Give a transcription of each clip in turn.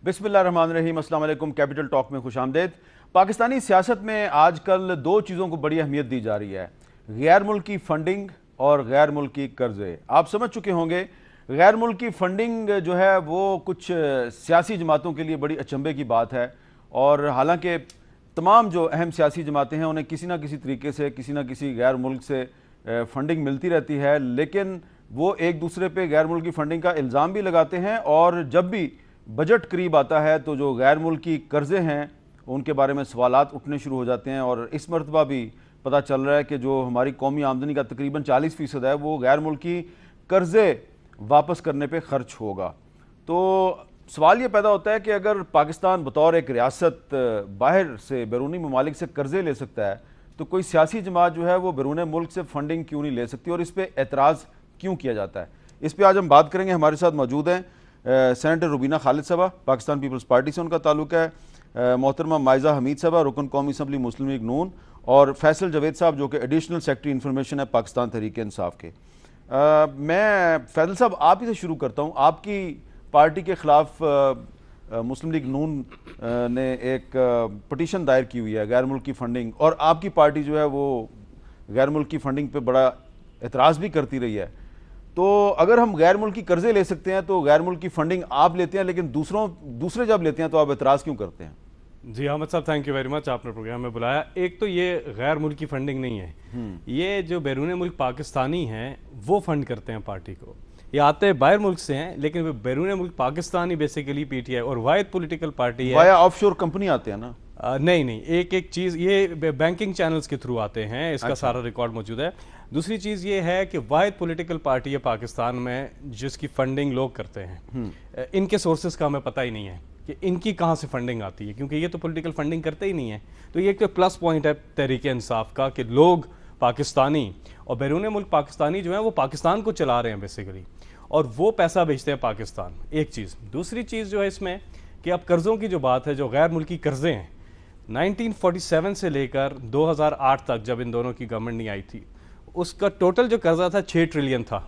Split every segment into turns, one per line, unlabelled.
बिस्मिल्लाहिर्रहमानिर्रहीम, अस्सलाम वालेकुम। कैपिटल टॉक में खुशामदेद। पाकिस्तानी सियासत में आजकल दो चीज़ों को बड़ी अहमियत दी जा रही है, गैर मुल्की फंडिंग और गैर मुल्की कर्जे। आप समझ चुके होंगे गैर मुल्की फंडिंग जो है वो कुछ सियासी जमातों के लिए बड़ी अचंभे की बात है, और हालांकि तमाम जो अहम सियासी जमातें हैं उन्हें किसी ना किसी तरीके से किसी ना किसी गैर मुल्क से फंडिंग मिलती रहती है, लेकिन वो एक दूसरे पे गैर मुल्की फंडिंग का इल्ज़ाम भी लगाते हैं। और जब भी बजट करीब आता है तो जो गैर मुल्की कर्जे हैं उनके बारे में सवालात उठने शुरू हो जाते हैं। और इस मरतबा भी पता चल रहा है कि जो हमारी कौमी आमदनी का तकरीबन 40% है वो गैर मुल्की कर्जे वापस करने पे खर्च होगा। तो सवाल ये पैदा होता है कि अगर पाकिस्तान बतौर एक रियासत बाहर से बैरूनी ममालिक से कर्जे ले सकता है तो कोई सियासी जमात जो है वो बैरून मुल्क से फंडिंग क्यों नहीं ले सकती, और इस पर एतराज़ क्यों किया जाता है। इस पर आज हम बात करेंगे। हमारे साथ मौजूद हैं सेनेटर रुबीना खालिद साहबा, पाकिस्तान पीपल्स पार्टी से उनका ताल्लुक है, मोहतरमा माइजा हमीद साहबा, रुकन कौमी असम्बली मुस्लिम लीग नून, और फैसल जवेद साहब जो कि एडिशनल सेक्रेटरी इंफॉर्मेशन है पाकिस्तान तहरीक इंसाफ के। मैं फैसल साहब आप ही से शुरू करता हूँ। आपकी पार्टी के खिलाफ मुस्लिम लीग नून ने एक पटिशन दायर की हुई है गैर मुल्क की फंडिंग, और आपकी पार्टी जो है वो गैर मुल्क की फंडिंग पे बड़ा एतराज़ भी करती रही है। तो अगर हम गैर मुल्की कर्जे ले सकते हैं तो गैर मुल्की फंडिंग आप लेते हैं, लेकिन दूसरे जब लेते हैं तो आप एतराज़ क्यों करते हैं?
जी अहमद साहब, थैंक यू वेरी मच, आपने प्रोग्राम में बुलाया। एक तो ये गैर मुल्की फंडिंग नहीं है, ये जो बैरून मुल्क पाकिस्तानी हैं वो फंड करते हैं पार्टी को। ये आते हैं बाहर मुल्क से हैं, लेकिन बैरून मुल्क पाकिस्तानी बेसिकली पीटीआई और वाहिद पॉलिटिकल पार्टी है।
वाया ऑफशोर कंपनी आते हैं ना?
नहीं, एक चीज़ ये बैंकिंग चैनल्स के थ्रू आते हैं, इसका
अच्छा।
सारा रिकॉर्ड मौजूद है। दूसरी चीज़ ये है कि वाहिद पॉलिटिकल पार्टी है पाकिस्तान में जिसकी फंडिंग लोग करते हैं। इनके सोर्सेज का हमें पता ही नहीं है कि इनकी कहाँ से फंडिंग आती है, क्योंकि ये तो पॉलिटिकल फंडिंग करते ही नहीं है। तो ये एक तो प्लस पॉइंट है तहरीक इंसाफ का कि लोग पाकिस्तानी और बैरून मुल्क पाकिस्तानी जो है वो पाकिस्तान को चला रहे हैं बेसिकली, और वो पैसा भेजते हैं पाकिस्तान। एक चीज़। दूसरी चीज़ जो है इसमें कि अब कर्ज़ों की जो बात है, जो गैर मुल्की कर्ज़े हैं 1947 से लेकर 2008 तक जब इन दोनों की गवर्नमेंट नहीं आई थी, उसका टोटल जो कर्जा था 6 ट्रिलियन था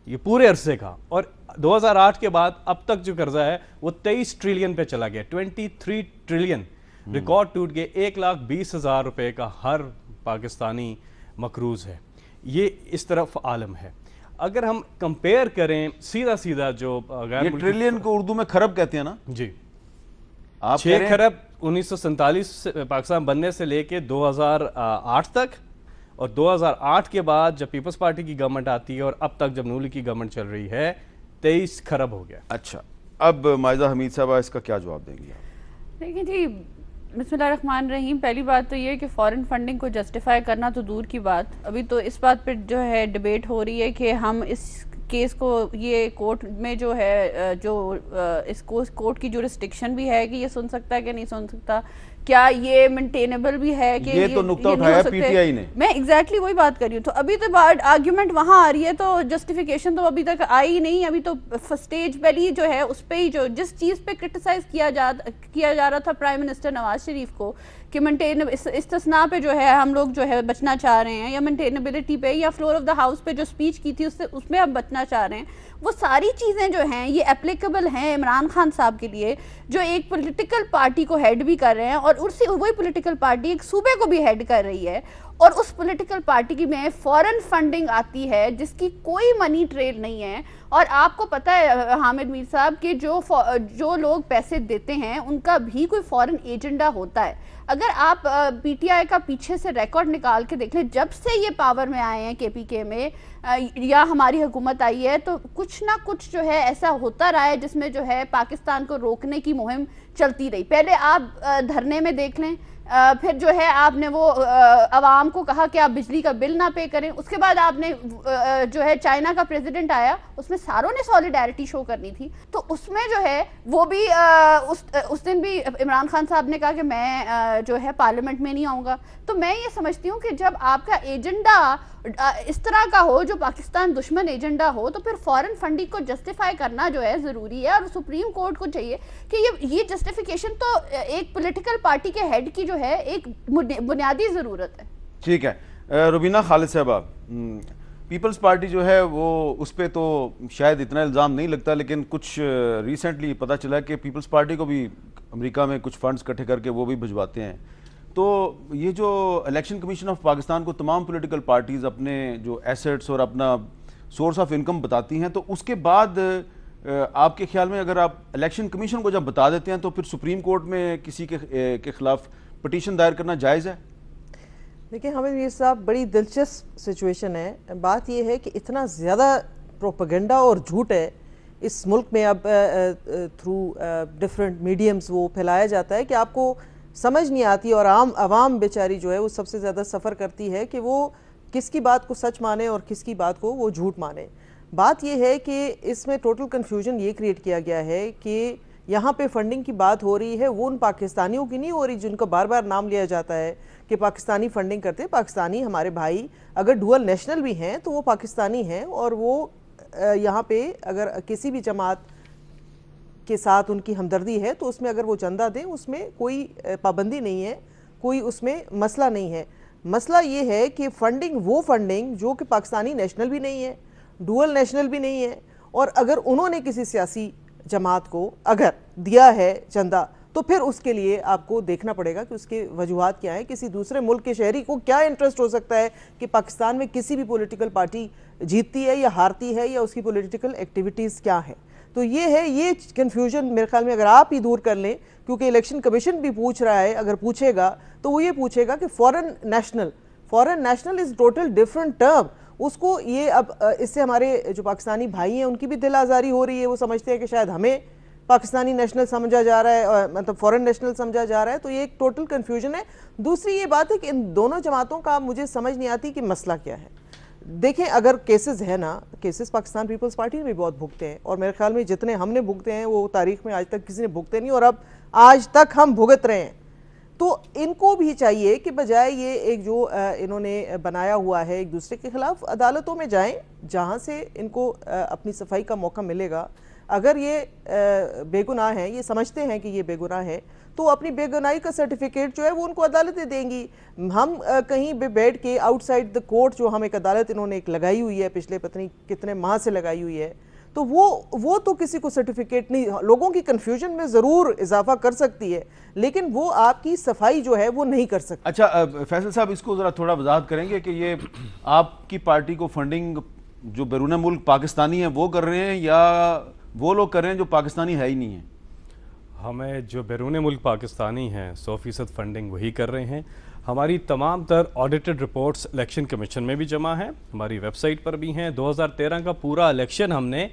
ये पूरे अरसे का। और 2008 के बाद अब तक जो कर्जा है वो 23 ट्रिलियन पे चला गया, 23 ट्रिलियन। रिकॉर्ड टूट गए। 1,20,000 रुपए का हर पाकिस्तानी मकरूज है। ये इस तरफ आलम है। अगर हम कंपेयर करें सीधा सीधा जो
ये ट्रिलियन को उर्दू में खरब कहते हैं ना
जी,
आप
6 खरब 1947 पाकिस्तान बनने से लेके 2008 तक, और 2008 के बाद जब पीपल्स पार्टी की गवर्नमेंट आती है और अब तक जब नून लीग की गवर्नमेंट चल रही है 23 खरब हो गया।
अच्छा, अब माइजा हमीद साहब इसका क्या जवाब देंगे?
देखिए जी, बिस्मिल्लाहिर्रहमानिर्रहीम। पहली बात तो ये कि फॉरेन फंडिंग को जस्टिफाई करना तो दूर की बात, अभी तो इस बात पर जो है डिबेट हो रही है कि हम इस केस को ये कोर्ट में जो है जो इसको कोर्ट की जुरिस्डिक्शन भी है कि ये सुन सकता है कि नहीं सुन सकता, क्या ये मेंटेनेबल भी है कि ये
तो नुक्ता उठाया पीटीआई ने।
मैं एग्जैक्टली वही बात कर रही हूँ। तो अभी तो आर्ग्यूमेंट वहां आ रही है, तो जस्टिफिकेशन तो अभी तक आई नहीं। अभी तो स्टेज पहली जो है उस पर ही जो जिस चीज पे क्रिटिसाइज किया जा रहा था प्राइम मिनिस्टर नवाज शरीफ को कि मेंटेन इस्तिस्ना पे जो है हम लोग जो है बचना चाह रहे हैं, या मेंटेनेबिलिटी पे या फ्लोर ऑफ द हाउस पे जो स्पीच की थी उसमें हम बचना चाह रहे हैं, वो सारी चीज़ें जो हैं ये एप्लीकेबल हैं इमरान खान साहब के लिए, जो एक पॉलिटिकल पार्टी को हेड भी कर रहे हैं, और उससे वही पॉलिटिकल पार्टी एक सूबे को भी हेड कर रही है। और उस पॉलिटिकल पार्टी की में फॉरेन फंडिंग आती है जिसकी कोई मनी ट्रेल नहीं है। और आपको पता है हामिद मीर साहब कि जो लोग पैसे देते हैं उनका भी कोई फॉरेन एजेंडा होता है। अगर आप पीटीआई का पीछे से रिकॉर्ड निकाल के देख लें, जब से ये पावर में आए हैं केपीके में या हमारी हुकूमत आई है, तो कुछ ना कुछ जो है ऐसा होता रहा है जिसमें जो है पाकिस्तान को रोकने की मुहिम चलती रही। पहले आप धरने में देख लें, फिर जो है आपने वो अवाम को कहा कि आप बिजली का बिल ना पे करें। उसके बाद आपने जो है चाइना का प्रेसिडेंट आया, उसमें सारों ने सॉलिडारिटी शो करनी थी, तो उसमें जो है वो भी उस दिन भी इमरान खान साहब ने कहा कि मैं जो है पार्लियामेंट में नहीं आऊँगा। तो मैं ये समझती हूँ कि जब आपका एजेंडा इस तरह का हो जो पाकिस्तान दुश्मन एजेंडा हो, तो फिर फॉरेन फंडिंग को जस्टिफाई करना जो है ज़रूरी है। और सुप्रीम कोर्ट को चाहिए कि ये जस्टिफिकेशन तो एक पॉलिटिकल पार्टी के हेड की जो है एक बुनियादी ज़रूरत है।
ठीक है, रुबीना खालिद साहबा, पीपल्स पार्टी जो है वो उस पर तो शायद इतना इल्ज़ाम नहीं लगता, लेकिन कुछ रिसेंटली पता चला कि पीपल्स पार्टी को भी अमेरिका में कुछ फंड्स इकट्ठे करके वो भी भिजवाते हैं। तो ये जो इलेक्शन कमीशन ऑफ पाकिस्तान को तमाम पॉलिटिकल पार्टीज़ अपने जो एसेट्स और अपना सोर्स ऑफ इनकम बताती हैं, तो उसके बाद आपके ख्याल में अगर आप इलेक्शन कमीशन को जब बता देते हैं तो फिर सुप्रीम कोर्ट में किसी के खिलाफ पिटीशन दायर करना जायज़ है?
देखिए हामिद मीर साहब, बड़ी दिलचस्प सिचुएशन है। बात यह है कि इतना ज़्यादा प्रोपेगेंडा और झूठ है इस मुल्क में अब थ्रू डिफरेंट मीडियम्स वो फैलाया जाता है कि आपको समझ नहीं आती, और आवाम बेचारी जो है वो सबसे ज़्यादा सफ़र करती है कि वो किसकी बात को सच माने और किसकी बात को वो झूठ माने। बात यह है कि इसमें टोटल कन्फ्यूजन ये क्रिएट किया गया है कि यहाँ पे फंडिंग की बात हो रही है, वो उन पाकिस्तानियों की नहीं हो रही जिनका बार बार नाम लिया जाता है कि पाकिस्तानी फंडिंग करते हैं। पाकिस्तानी हमारे भाई अगर डुअल नेशनल भी हैं तो वो पाकिस्तानी हैं, और वो यहाँ पे अगर किसी भी जमात के साथ उनकी हमदर्दी है तो उसमें अगर वो चंदा दें उसमें कोई पाबंदी नहीं है, कोई उसमें मसला नहीं है। मसला ये है कि वो फंडिंग जो कि पाकिस्तानी नेशनल भी नहीं है, डुअल नेशनल भी नहीं है, और अगर उन्होंने किसी सियासी जमात को अगर दिया है चंदा तो फिर उसके लिए आपको देखना पड़ेगा कि उसके वजूहात क्या है। किसी दूसरे मुल्क के शहरी को क्या इंटरेस्ट हो सकता है कि पाकिस्तान में किसी भी पॉलिटिकल पार्टी जीतती है या हारती है, या उसकी पॉलिटिकल एक्टिविटीज़ क्या है। तो ये है, ये कन्फ्यूजन मेरे ख्याल में अगर आप ही दूर कर लें, क्योंकि इलेक्शन कमीशन भी पूछ रहा है, अगर पूछेगा तो वो ये पूछेगा कि foreign national is total different term. उसको ये अब इससे हमारे जो पाकिस्तानी भाई हैं उनकी भी दिल आज़ारी हो रही है। वो समझते हैं कि शायद हमें पाकिस्तानी नेशनल समझा जा रहा है, मतलब फॉरेन नेशनल समझा जा रहा है। तो ये एक टोटल कन्फ्यूजन है। दूसरी ये बात है कि इन दोनों जमातों का मुझे समझ नहीं आती कि मसला क्या है। देखें, अगर केसेस है ना, केसेस पाकिस्तान पीपल्स पार्टी ने भी बहुत भुगते हैं, और मेरे ख्याल में जितने हमने भुगते हैं वो तारीख में आज तक किसी ने भुगते नहीं, और अब आज तक हम भुगत रहे हैं। तो इनको भी चाहिए कि बजाय ये एक जो इन्होंने बनाया हुआ है एक दूसरे के खिलाफ, अदालतों में जाएं जहां से इनको अपनी सफाई का मौका मिलेगा। अगर ये बेगुनाह हैं, ये समझते हैं कि ये बेगुनाह है, तो अपनी बेगुनाही का सर्टिफिकेट जो है वो उनको अदालतें देंगी। हम कहीं पे बैठ के आउटसाइड द कोर्ट, जो हम एक अदालत इन्होंने एक लगाई हुई है, पिछले पता नहीं कितने माह से लगाई हुई है, तो वो तो किसी को सर्टिफिकेट नहीं, लोगों की कन्फ्यूजन में ज़रूर इजाफा कर सकती है, लेकिन वो आपकी सफाई जो है वो नहीं कर सकती।
अच्छा फैसल साहब, इसको ज़रा थोड़ा वजाहत करेंगे कि ये आपकी पार्टी को फंडिंग जो बैरून मुल्क पाकिस्तानी है वो कर रहे हैं, या वो लोग कर रहे हैं जो पाकिस्तानी है ही नहीं है?
हमें जो बैरून मुल्क पाकिस्तानी हैं 100% फंडिंग वही कर रहे हैं। हमारी तमाम तर ऑडिटेड रिपोर्ट्स इलेक्शन कमीशन में भी जमा हैं, हमारी वेबसाइट पर भी हैं। 2013 का पूरा इलेक्शन हमने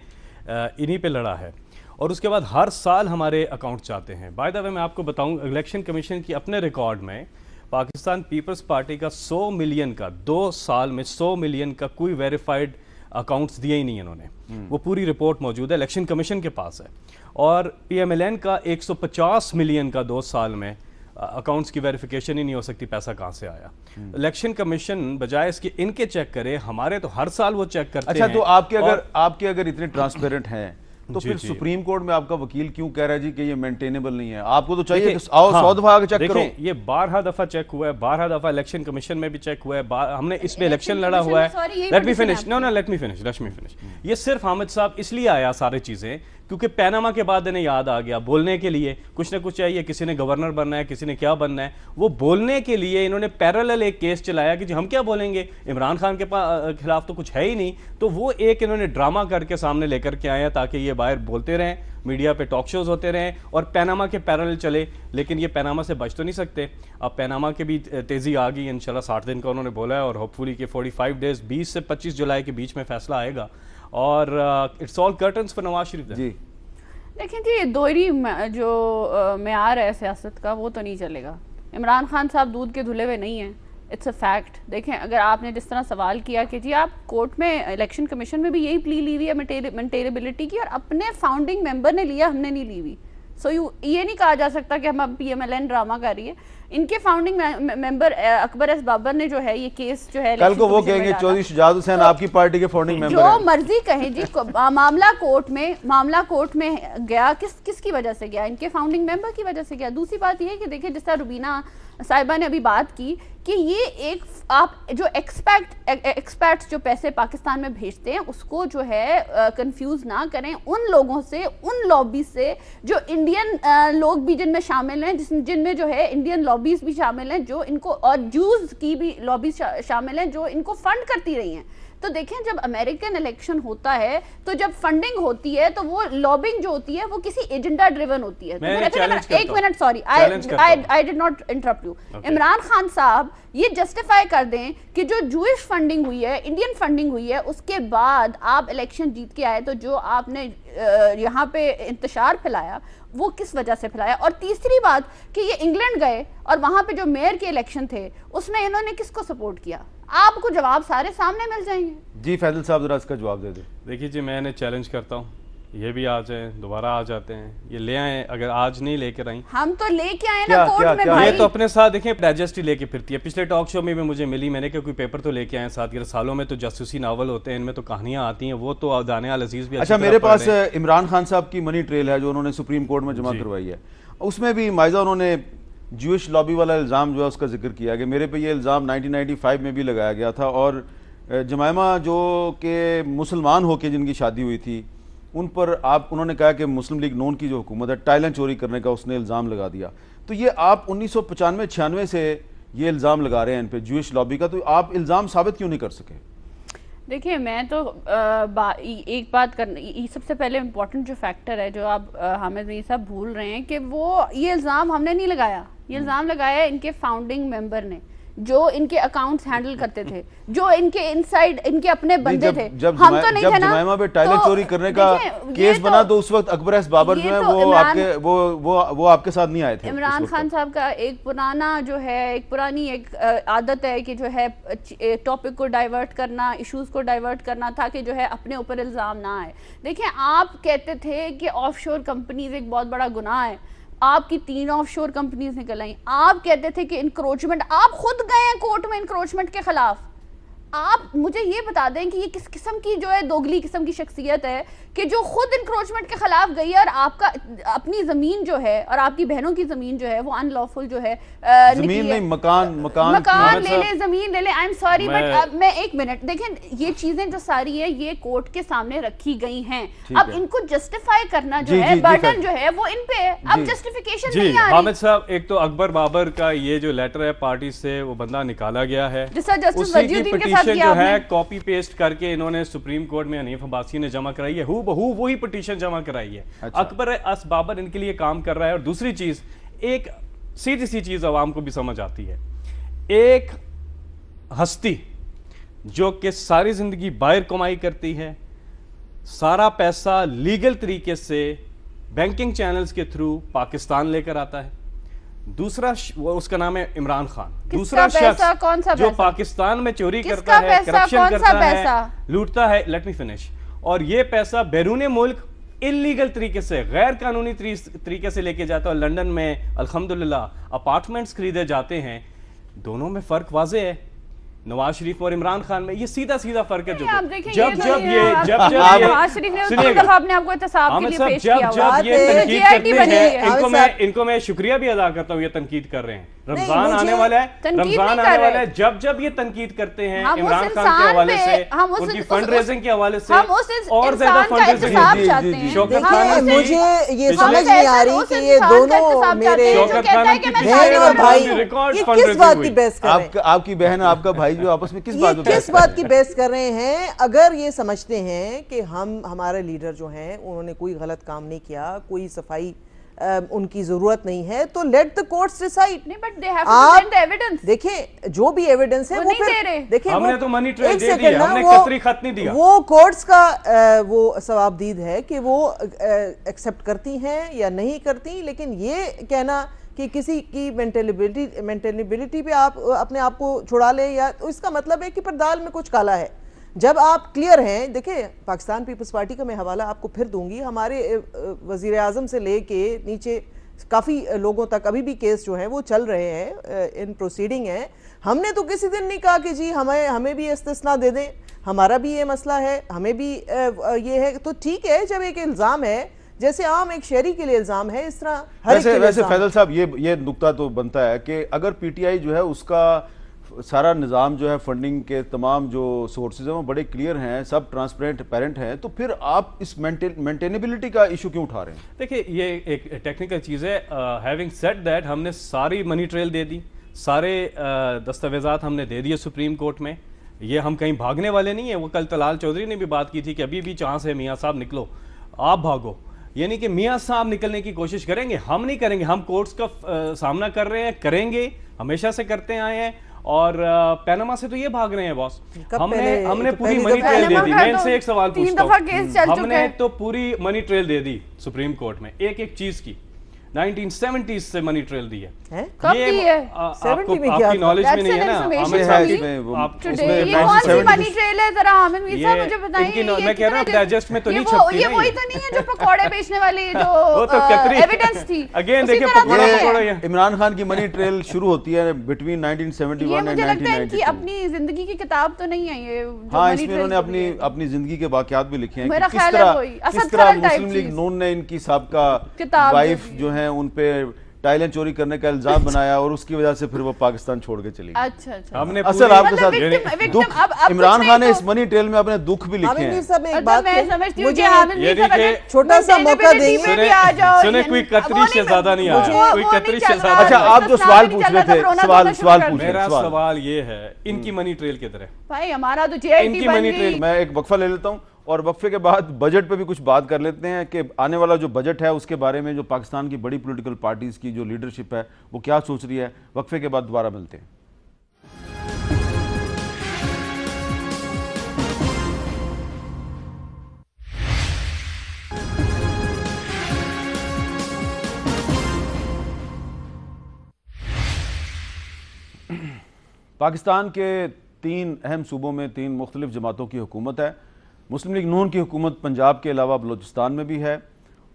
इन्हीं पे लड़ा है, और उसके बाद हर साल हमारे अकाउंट जाते हैं। बाय द वे मैं आपको बताऊं, इलेक्शन कमीशन की अपने रिकॉर्ड में पाकिस्तान पीपल्स पार्टी का 100 मिलियन का 2 साल में 100 मिलियन का कोई वेरीफाइड अकाउंट्स दिए ही नहीं इन्होंने। वो पूरी रिपोर्ट मौजूद है, इलेक्शन कमीशन के पास है। और पीएमएलएन का 150 मिलियन का 2 साल में अकाउंट्स की वेरिफिकेशन ही नहीं हो सकती, पैसा कहाँ से आया। इलेक्शन कमीशन बजाय इसके इनके चेक करे, हमारे तो हर साल वो चेक करते हैं।
अच्छा, तो आपके अगर इतने ट्रांसपेरेंट हैं तो फिर सुप्रीम कोर्ट में आपका वकील क्यों कह रहा है जी कि ये मेंटेनेबल नहीं है? आपको तो चाहिए कि आओ 100 दफा आगे चेक करो।
ये 12 दफा चेक हुआ है, 12 दफा इलेक्शन कमीशन में भी चेक हुआ है, हमने इसमें इलेक्शन लड़ा हुआ है। Let me finish. ये सिर्फ हामिद साहब इसलिए आया सारी चीजें क्योंकि पैनामा के बाद इन्हें याद आ गया बोलने के लिए कुछ ना कुछ चाहिए। किसी ने गवर्नर बनना है, किसी ने क्या बनना है, वो बोलने के लिए इन्होंने पैरेलल एक केस चलाया कि जी हम क्या बोलेंगे, इमरान खान के खिलाफ तो कुछ है ही नहीं। तो वो एक इन्होंने ड्रामा करके सामने लेकर के आए ताकि ये बाहर बोलते रहें, मीडिया पे टॉक शोज होते रहें और पैनामा के पैरेलल चले। लेकिन ये पैनामा से बच तो नहीं सकते। अब पैनामा के भी तेजी आ गई, इंशाल्लाह 60 दिन का उन्होंने बोला है, और होपफुली कि 45 डेज 20 से 25 जुलाई के बीच में फैसला आएगा। और it's all curtains for Nawaz Sharif.
जी
देखिए जी, दोहरी जो मेयार है सियासत का वो तो नहीं चलेगा। इमरान खान साहब दूध के धुले हुए नहीं हैं, इट्स अ फैक्ट। देखें, अगर आपने जिस तरह सवाल किया कि जी आप कोर्ट में इलेक्शन कमीशन में भी यही प्ली ली हुई है मेंटेनेबिलिटी की, और अपने फाउंडिंग मेंबर ने लिया, हमने नहीं ली हुई। सो ये नहीं कहा जा सकता कि हम अब पीएमएलएन ड्रामा कर रही है। इनके founding member Akbar S Babar ने जो है ये केस जो है
कल को वो कहेंगे चौधरी शुजात हुसैन आपकी पार्टी के फाउंडिंग मेंबर
जो मर्जी कहें जी, मामला कोर्ट में गया, किसकी वजह से गया? इनके फाउंडिंग मेंबर की वजह से गया। दूसरी बात यह है कि देखिए, जिस तरह रुबीना साहिबा ने अभी बात की कि ये एक आप जो एक्सपर्ट्स जो पैसे पाकिस्तान में भेजते हैं उसको जो है कंफ्यूज ना करें उन लोगों से, उन लॉबी से जो इंडियन लोग भी जिनमें शामिल हैं, जिनमें जो है इंडियन लॉबीज भी शामिल हैं, जो इनको, और जूस की भी लॉबीज शामिल हैं जो इनको फंड करती रही हैं। तो देखें, जब अमेरिकन इलेक्शन होता है तो जब फंडिंग होती है तो वो लॉबिंग जो होती है वो किसी एजेंडा ड्रिवन होती है। एक minute, sorry, I did not interrupt you. Imran Khan साहब ये जस्टिफाई कर दें कि जो जूइश फंडिंग हुई है, इंडियन फंडिंग हुई है, उसके बाद आप इलेक्शन जीत के आए, तो जो आपने यहाँ पे इंतशार फैलाया वो किस वजह से फैलाया? और तीसरी बात कि ये इंग्लैंड गए और वहां पे जो मेयर के इलेक्शन थे उसमें इन्होंने किसको सपोर्ट किया? आपको जवाब सारे सामने मिल जाएंगे।
जी फैजल साहब जरा इसका जवाब दे दें।
देखिए जी, मैं इन्हें चैलेंज करता हूँ, ये भी आ जाए, दोबारा आ जाते हैं, ये ले आए, अगर आज नहीं लेकर आई,
हम तो लेके आए ना कोर्ट में भाई।
ये तो अपने साथ देखें डाइजेस्ट ही लेके फिरती है। पिछले टॉक शो में भी मुझे मिली, मैंने कहा कोई पेपर तो लेके आए साथ। सालों में तो जासूसी नावल होते हैं, इनमें तो कहानियां आती हैं, वो तो दानिया अल अजीज भी।
अच्छा, मेरे पास इमरान खान साहब की मनी ट्रेल है जो उन्होंने सुप्रीम कोर्ट में जमा करवाई है, उसमें भी माइजा उन्होंने ज्यूइश लॉबी वाला इल्ज़ाम जो है उसका जिक्र किया कि मेरे पे ये इल्ज़ाम 1995 में भी लगाया गया था, और जमाइमा जो कि मुसलमान होके जिनकी शादी हुई थी उन पर उन्होंने कहा कि मुस्लिम लीग नून की जो हुकूमत है टाइलें चोरी करने का उसने इल्ज़ाम लगा दिया। तो ये आप 1995-96 से ये इल्ज़ाम लगा रहे हैं इन पे ज्यूइश लॉबी का, तो आप इल्ज़ाम साबित क्यों नहीं कर सके?
देखिए, मैं तो एक बात करना, सबसे पहले इम्पोर्टेंट जो फैक्टर है जो आप हामिद मीर साहब भूल रहे हैं कि वो ये इल्ज़ाम हमने नहीं लगाया, ये इल्ज़ाम लगाया इनके फाउंडिंग मेंबर ने जो इनके अकाउंट्स हैंडल करते थे, जो इनके इनसाइड इनके अपने बंदे थे। हम तो नहीं थे ना। जमाइमा
पे टाइलें चोरी करने का केस बना तो उस वक्त अकबर एस बाबर जो है वो आपके साथ नहीं आए थे।
इमरान खान साहब का एक पुराना जो है, एक पुरानी एक आदत है कि जो है टॉपिक को डाइवर्ट करना, इश्यूज को डाइवर्ट करना ताकि जो है अपने ऊपर इल्जाम ना आए। देखिए, आप कहते थे कि ऑफशोर कंपनीज एक बहुत बड़ा गुनाह है, आपकी 3 ऑफशोर कंपनीज निकल आई। आप कहते थे कि इंक्रोचमेंट, आप खुद गए हैं कोर्ट में इंक्रोचमेंट के खिलाफ। आप मुझे ये बता दें कि ये किस किस्म की जो है दोगली किस्म की शख्सियत है कि जो खुद इंक्रोचमेंट के खिलाफ गई है और आपका अपनी जमीन जो है और आपकी बहनों की जमीन जो है वो अनलॉफुल जो है
जमीन नहीं, मकान
ले ले, जमीन ले ले। आई एम सॉरी बट मैं एक मिनट देखें, ये चीजें जो सारी है ये कोर्ट के सामने रखी गई हैं। अब इनको जस्टिफाई करना जो है बर्डन जो है वो इन पे है। अब जस्टिफिकेशन नहीं आ रही।
हामिद साहब, एक तो अकबर बाबर का ये जो लेटर है पार्टी से वो बंदा निकाला गया है, जो है कॉपी पेस्ट करके इन्होंने सुप्रीम कोर्ट में हनीफ अब्बासी ने जमा कराई है, हूबहू वही पिटीशन जमा कराई है। अच्छा। अकबर अस बाबर इनके लिए काम कर रहा है। और दूसरी चीज, एक सीधी सी चीज आवाम को भी समझ आती है, एक हस्ती जो कि सारी जिंदगी बाहर कमाई करती है, सारा पैसा लीगल तरीके से बैंकिंग चैनल्स के थ्रू पाकिस्तान लेकर आता है। दूसरा उसका नाम है इमरान खान, दूसरा शख्स जो पाकिस्तान में चोरी करता है, करप्शन करता है, लूटता है। Let me finish. और ये पैसा बैरून मुल्क इलीगल तरीके से, गैर कानूनी तरीके से लेके जाता है। और लंदन में अल्हम्दुलिल्लाह अपार्टमेंट्स खरीदे जाते हैं। दोनों में फर्क वाज़े है, नवाज शरीफ और इमरान खान में ये सीधा सीधा फर्क है। जब इनको मैं शुक्रिया भी अदा करता हूँ, ये तनकीद कर रहे हैं। रमजान आने वाला है, रमजान आने वाला है, जब ये तनकीद करते हैं इमरान खान के हवाले से, उनकी फंड रेजिंग के हवाले से और ज्यादा फंड रेजिंग।
शौकत खान, मुझे ये समझ नहीं आ रही कि ये दोनों मेरे बहन और भाई किस बात की बहस कर रहे हैं।
आपकी बहन आपका भाई जो आपस में किस
बात की बहस कर रहे हैं? अगर ये समझते हैं कि हमारे लीडर जो हैं उन्होंने कोई गलत काम नहीं किया, कोई सफाई उनकी जरूरत नहीं है, तो लेट द कोर्ट्स डिसाइड।
आप
देखें जो भी एविडेंस है वो फिर देखें,
हमने तो मनी ट्रेल दे दिया, हमने कतरी खत नहीं दिया।
वो कोर्ट्स का वो सवाबदीद है कि वो एक्सेप्ट करती हैं या नहीं करती। लेकिन ये कहना कि किसी की मेंटेलिबिलिटी पे आप अपने आप को छुड़ा लें, या तो इसका मतलब है कि पर दाल में कुछ काला है। जब आप क्लियर हैं, देखिए पाकिस्तान पीपल्स पार्टी का मैं हवाला आपको फिर दूंगी, हमारे वजीर आजम से लेके नीचे काफ़ी लोगों तक अभी भी केस जो हैं वो चल रहे हैं, इन प्रोसीडिंग हैं। हमने तो किसी दिन नहीं कहा कि जी हमें भी इस्तिस्ना दे दें, हमारा भी ये मसला है, हमें भी ये है। तो ठीक है, जब एक इल्ज़ाम है जैसे आम एक शहरी के लिए इल्ज़ाम है, इस तरह हर एक के लिए
वैसे
इल्ज़ाम
फैजल साहब ये नुक्ता तो बनता है कि अगर पीटीआई जो है उसका सारा निज़ाम जो है फंडिंग के तमाम जो सोर्सेज हैं वो बड़े क्लियर हैं, सब ट्रांसपेरेंट पेरेंट हैं, तो फिर आप इस मेंटेनेबिलिटी का इशू क्यों उठा रहे हैं?
देखिए ये एक टेक्निकल चीज़ है। हैविंग सेड दैट, हमने सारी मनी ट्रेल दे दी, सारे दस्तावेजात हमने दे दिए सुप्रीम कोर्ट में। ये हम कहीं भागने वाले नहीं है। वो कल तलाल चौधरी ने भी बात की थी कि अभी भी जहाँ से मियाँ साहब निकलो आप भागो, यानी कि मियाँ साहब निकलने की कोशिश करेंगे, हम नहीं करेंगे। हम कोर्ट्स का सामना कर रहे हैं, करेंगे, हमेशा से करते आए हैं। और पैनामा से तो ये भाग रहे हैं बॉस। हमने पूरी मनी ट्रेल दे दी। मैं इनसे एक सवाल पूछता हूँ, हमने तो पूरी मनी ट्रेल दे दी सुप्रीम कोर्ट में एक एक चीज की। 1970s से मनी ट्रेल दी है।
कब दी है?
आपकी नॉलेज में नहीं है ना?
ये कौन सी मनी ट्रेल है? जरा आमिर मीर साहब मुझे बताइए।
मैं कह रहा हूँ डाइजेस्ट में तो नहीं छपती।
ये वही तो नहीं है जो पकौड़े बेचने वाली जो एविडेंस थी?
अगेन देखिए पकौड़ा
इमरान खान की मनी ट्रेल शुरू होती है बिटवीन 1971
ये मुझे लगता है कि अपनी जिंदगी की किताब तो नहीं है ये।
हाँ, इसमें उन्होंने अपनी जिंदगी के वाकयात भी लिखे हैं
मेरा
कि
ख्याल है वही
किस तरह मुस्लिम लीग नून ने इनकी साबका वाइफ जो है उन पे टाइलें चोरी करने का इल्जाम बनाया और उसकी वजह से फिर वो पाकिस्तान छोड़ के चली।
अच्छा अच्छा।
हमने
असल आपके साथ दुख, इमरान खान ने इस मनी ट्रेल में अपने दुख भी लिखे हैं।
एक बात
मैं समझती हूँ
मुझे
छोटा सा मौका देंगे।
सुने कोई कतरी से ज्यादा नहीं आया, कोई कतरी से ज्यादा।
अच्छा, आप जो सवाल पूछ रहे थे, सवाल पूछ।
मेरा सवाल ये है, इनकी मनी ट्रेल किधर है
भाई? हमारा तो जेआईटी बन गई।
मैं एक वक्फा ले लेता हूँ और वक्फे के बाद बजट पे भी कुछ बात कर लेते हैं कि आने वाला जो बजट है उसके बारे में जो पाकिस्तान की बड़ी पॉलिटिकल पार्टीज की जो लीडरशिप है वो क्या सोच रही है। वक्फे के बाद दोबारा मिलते हैं। पाकिस्तान के 3 अहम सूबों में 3 मुख्तलिफ जमातों की हुकूमत है। मुस्लिम लीग नून की हुकूमत पंजाब के अलावा बलूचिस्तान में भी है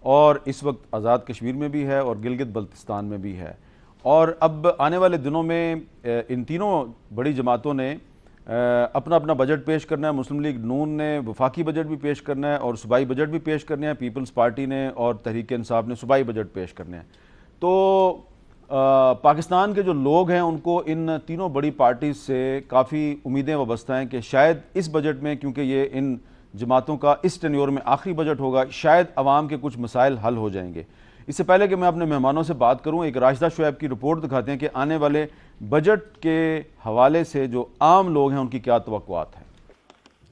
और इस वक्त आज़ाद कश्मीर में भी है और गिलगित बल्तिस्तान में भी है। और अब आने वाले दिनों में इन तीनों बड़ी जमातों ने अपना अपना बजट पेश करना है। मुस्लिम लीग नून ने वफाकी बजट भी पेश करना है और सूबाई बजट भी पेश करने हैं। पीपल्स पार्टी ने और तहरीक इंसाफ ने सूबाई बजट पेश करने हैं। तो पाकिस्तान के जो लोग हैं उनको इन तीनों बड़ी पार्टी से काफ़ी उम्मीदें वाबस्ता हैं कि शायद इस बजट में, क्योंकि ये इन जमातों का इस टेन्योर में आखिरी बजट होगा, शायद अवाम के कुछ मसाइल हल हो जाएंगे। इससे पहले कि मैं अपने मेहमानों से बात करूं, एक राशिदा शुएब की रिपोर्ट दिखाते हैं कि आने वाले बजट के हवाले से जो आम लोग हैं उनकी क्या तवक्कुआत है।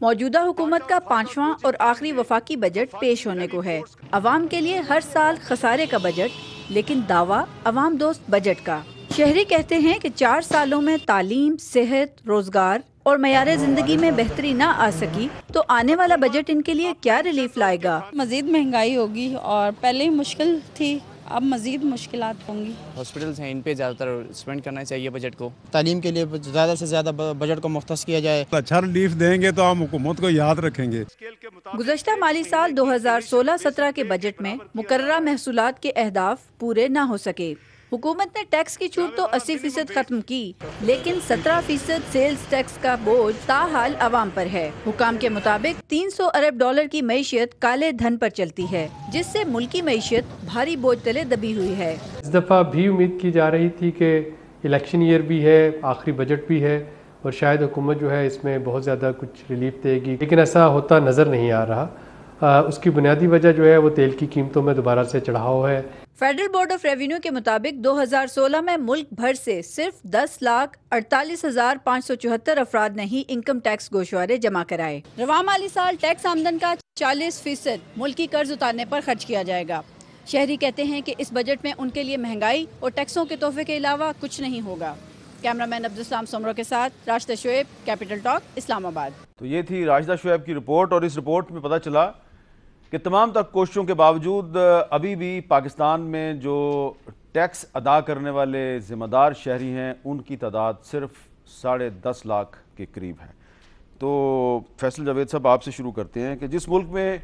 मौजूदा हुकूमत का 5वां और आखिरी वफाकी बजट पेश होने को है। अवाम के लिए हर साल खसारे का बजट, लेकिन दावा अवाम दोस्त बजट का। शहरी कहते हैं कि 4 सालों में तालीम, सेहत, रोजगार और मयारे जिंदगी में बेहतरी ना आ सकी तो आने वाला बजट इनके लिए क्या रिलीफ लाएगा।
मजीद महंगाई होगी और पहले ही मुश्किल थी, अब मजीद मुश्किलात होंगी।
हॉस्पिटल्स हैं, इन पे ज़्यादातर स्पेंड करना चाहिए बजट को।
तालीम के लिए ज़्यादा से ज़्यादा बजट को मुख्तस किया जाए।
अच्छा रिलीफ देंगे तो हम हुकूमत को याद रखेंगे।
गुज़श्ता माली साल 2016-17 के बजट में मुकर्ररा महसूलात के अहदाफ पूरे न हो सके। हुकूमत ने टैक्स की छूट तो 80% खत्म की, लेकिन 17% सेल्स टैक्स का बोझ ताहाल अवाम पर है। हुकाम के मुताबिक 300 अरब डॉलर की मईशत काले धन पर चलती है, जिससे मुल्की मईशत भारी बोझ तले दबी हुई है।
इस दफ़ा भी उम्मीद की जा रही थी कि इलेक्शन ईयर भी है, आखिरी बजट भी है और शायद हुकूमत जो है इसमें बहुत ज़्यादा कुछ रिलीफ देगी, लेकिन ऐसा होता नज़र नहीं आ रहा। उसकी बुनियादी वजह जो है वो तेल की कीमतों में दोबारा से चढ़ाव है।
फेडरल बोर्ड ऑफ रेवेन्यू के मुताबिक 2016 में मुल्क भर से सिर्फ 10,48,574 अफराद ने ही इनकम टैक्स गोशवारे जमा कराए। रवा माली साल टैक्स आमदन का 40% मुल्की कर्ज उतारने पर खर्च किया जाएगा। शहरी कहते हैं कि इस बजट में उनके लिए महंगाई और टैक्सों के तोहफे के अलावा कुछ नहीं होगा। कैमरामैन अब्दुल सलाम सोमरो के साथ राशिदा शुएब, कैपिटल टॉक, इस्लामाबाद।
तो ये थी राशिदा शुएब की रिपोर्ट और इस रिपोर्ट में पता चला कि तमाम तक कोशिशों के बावजूद अभी भी पाकिस्तान में जो टैक्स अदा करने वाले ज़िम्मेदार शहरी हैं उनकी तादाद सिर्फ 10.5 लाख के करीब है। तो फैसल जावेद साहब आपसे शुरू करते हैं कि जिस मुल्क में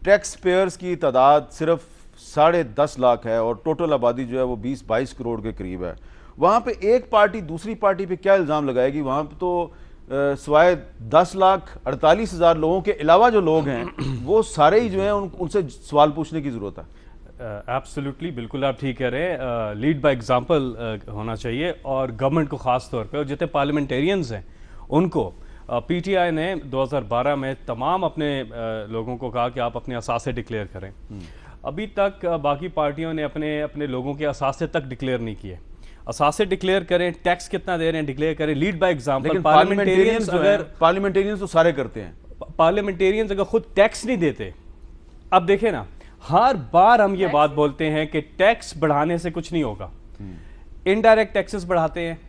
टैक्स पेयर्स की तादाद सिर्फ 10.5 लाख है और टोटल आबादी जो है वो 20-22 करोड़ के करीब है, वहाँ पे एक पार्टी दूसरी पार्टी पे क्या इल्ज़ाम लगाएगी? वहाँ पे तो सिवाय 10,48,000 लोगों के अलावा जो लोग हैं वो सारे ही जो हैं उनसे सवाल पूछने की ज़रूरत है।
एब्सोल्युटली, बिल्कुल आप ठीक कह रहे हैं। लीड बाय एग्जांपल होना चाहिए और गवर्नमेंट को ख़ास तौर पे, और जितने पार्लियामेंटेरियंस हैं उनको पीटीआई ने 2012 में तमाम अपने लोगों को कहा कि आप अपने असासे डिक्लेयर करें। अभी तक बाकी पार्टियों ने अपने अपने लोगों के असासे तक डिक्लेयर नहीं किए। असासे डिक्लेयर करें, टैक्स कितना दे रहे हैं डिक्लेयर करें, लीड बाय एग्जांपल।
पार्लियामेंटेरियंस तो सारे करते हैं,
पार्लियामेंटेरियंस अगर खुद टैक्स नहीं देते, अब देखें ना, हर बार हम ये बात बोलते हैं कि टैक्स बढ़ाने से कुछ नहीं होगा। इनडायरेक्ट टैक्सेस बढ़ाते हैं,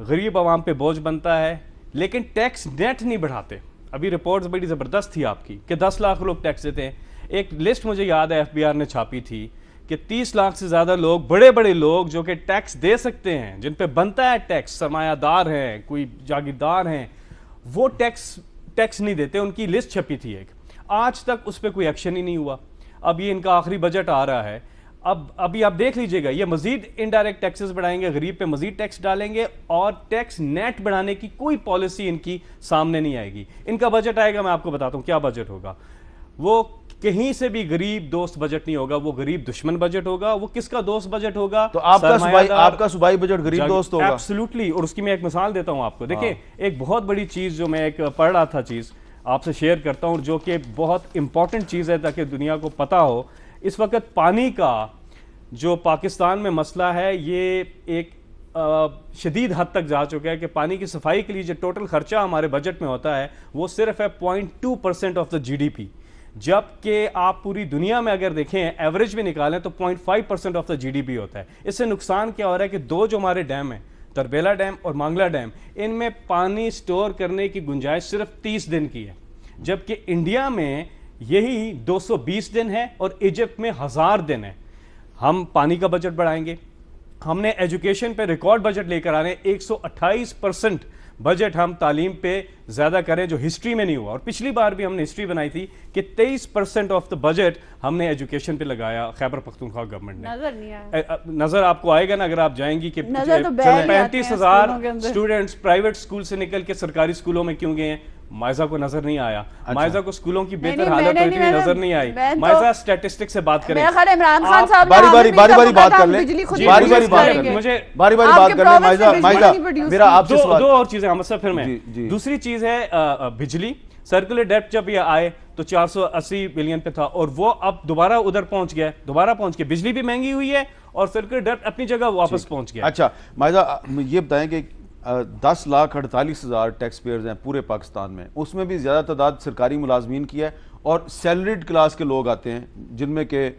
गरीब आवाम पे बोझ बनता है, लेकिन टैक्स नेट नहीं बढ़ाते। अभी रिपोर्ट्स बड़ी ज़बरदस्त थी आपकी कि 10 लाख लोग टैक्स देते हैं। एक लिस्ट मुझे याद है FBR ने छापी थी कि 30 लाख से ज़्यादा लोग, बड़े बड़े लोग जो कि टैक्स दे सकते हैं, जिन पे बनता है टैक्स, सरमायादार हैं, कोई जागीरदार हैं, वो टैक्स नहीं देते। उनकी लिस्ट छपी थी एक, आज तक उस पर कोई एक्शन ही नहीं हुआ। अब ये इनका आखिरी बजट आ रहा है, अब अभी आप देख लीजिएगा, ये मजीद इनडायरेक्ट टैक्सेस बढ़ाएंगे, गरीब पे मजीद टैक्स डालेंगे और टैक्स नेट बढ़ाने की कोई पॉलिसी इनकी सामने नहीं आएगी। इनका बजट आएगा, मैं आपको बताता हूँ क्या बजट होगा। वो कहीं से भी गरीब दोस्त बजट नहीं होगा, वो गरीब दुश्मन बजट होगा। वो किसका दोस्त बजट होगा?
तो आपका सूबाई बजट गरीब दोस्त होगा।
एब्सोल्युटली। और उसकी मैं एक मिसाल देता हूँ आपको। देखिए, एक बहुत बड़ी चीज जो मैं एक पढ़ रहा था, चीज आपसे शेयर करता हूँ, जो कि बहुत इंपॉर्टेंट चीज है ताकि दुनिया को पता हो। इस वक्त पानी का जो पाकिस्तान में मसला है, ये एक शदीद हद तक जा चुका है कि पानी की सफाई के लिए जो टोटल खर्चा हमारे बजट में होता है वो सिर्फ है 0.2% ऑफ द GDP, जबकि आप पूरी दुनिया में अगर देखें, एवरेज भी निकालें तो 0.5% ऑफ द GDP होता है। इससे नुकसान क्या हो रहा है कि दो जो हमारे डैम हैं, तरबेला डैम और मांगला डैम, इनमें पानी स्टोर करने की गुंजाइश सिर्फ 30 दिन की है, जबकि इंडिया में यही 220 दिन है और इजिप्ट में 1000 दिन है। हम पानी का बजट बढ़ाएंगे, हमने एजुकेशन पे रिकॉर्ड बजट लेकर आ रहे हैं, 128% बजट हम तालीम पे ज्यादा करें, जो हिस्ट्री में नहीं हुआ। और पिछली बार भी हमने हिस्ट्री बनाई थी कि 23% ऑफ द बजट हमने एजुकेशन पे लगाया खैबर पख्तूनख्वा गवर्नमेंट ने।
नजर नहीं आया।
नजर आपको आएगा ना अगर आप जाएंगी कि 35,000 स्टूडेंट्स प्राइवेट स्कूल से निकल के सरकारी स्कूलों में क्यों गए हैं। माइजा को नजर नहीं आया। अच्छा। माइजा को स्कूलों की बेहतर हालत होती हुई नजर नहीं आई। माइजा स्टैटिस्टिक्स से बात करें।
इमरान खान साहब बारी बारी बात कर लें, मुझे बारी बात कर लें। माइजा मेरा आपसे सवाल,
दो और चीजें हम फिर मैं, दूसरी चीज है बिजली। सर्कुलर डेप्थ जब ये आए तो 480 बिलियन पे था और वो अब दोबारा उधर पहुंच गया, बिजली भी महंगी हुई है और सर्कुलर डेप्थ अपनी जगह वापस पहुंच गया।
अच्छा माइजा, ये बताएं कि 10,48,000 टैक्स पेयर्स हैं पूरे पाकिस्तान में, उसमें भी ज़्यादा तादाद सरकारी मुलाजमीन की है और सैलरीड क्लास के लोग आते हैं जिनमें के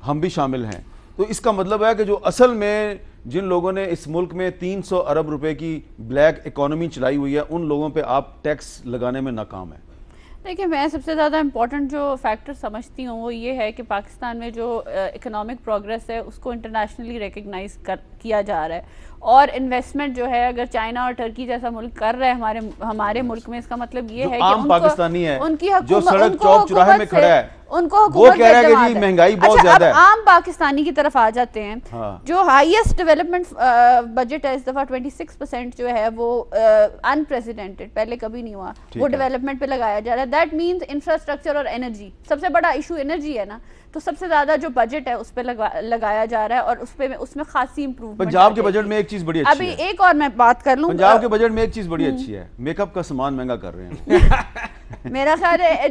हम भी शामिल हैं। तो इसका मतलब है कि जो असल में जिन लोगों ने इस मुल्क में 300 अरब रुपए की ब्लैक इकोनॉमी चलाई हुई है, उन लोगों पे आप टैक्स लगाने में नाकाम है।
देखिए, मैं सबसे ज़्यादा इम्पॉर्टेंट जो फैक्टर समझती हूँ वो ये है कि पाकिस्तान में जो इकोनॉमिक प्रोग्रेस है उसको इंटरनेशनली रिकग्नाइज किया जा रहा है और इन्वेस्टमेंट जो है, अगर चाइना और टर्की जैसा मुल्क कर रहा है हमारे मुल्क में, इसका मतलब ये है कि
आम पाकिस्तानी है
उनकी
जो सड़क चौक चौराहे में खड़ा है,
उनको
वो कह रहा है कि जी महंगाई बहुत ज्यादा है।
आम पाकिस्तानी की तरफ आ जाते हैं। हाँ। जो हाईएस्ट डेवलपमेंट बजट है इस दफा 26% जो है वो अनप्रेसिडेंटेड, पहले कभी नहीं हुआ, वो डेवलपमेंट पे लगाया जा रहा है। दैट मींस इंफ्रास्ट्रक्चर और एनर्जी, सबसे बड़ा इशू एनर्जी है ना, तो सबसे ज्यादा जो बजट है उस पे लगाया जा रहा है और उसमें खासी इंप्रूवमेंट।
पंजाब के बजट में एक चीज बड़ी अच्छी
अभी एक और मैं बात कर लूं,
पंजाब के बजट में एक चीज बड़ी अच्छी है, मेकअप का सामान महंगा कर रहे हैं।
मेरा ख्याल है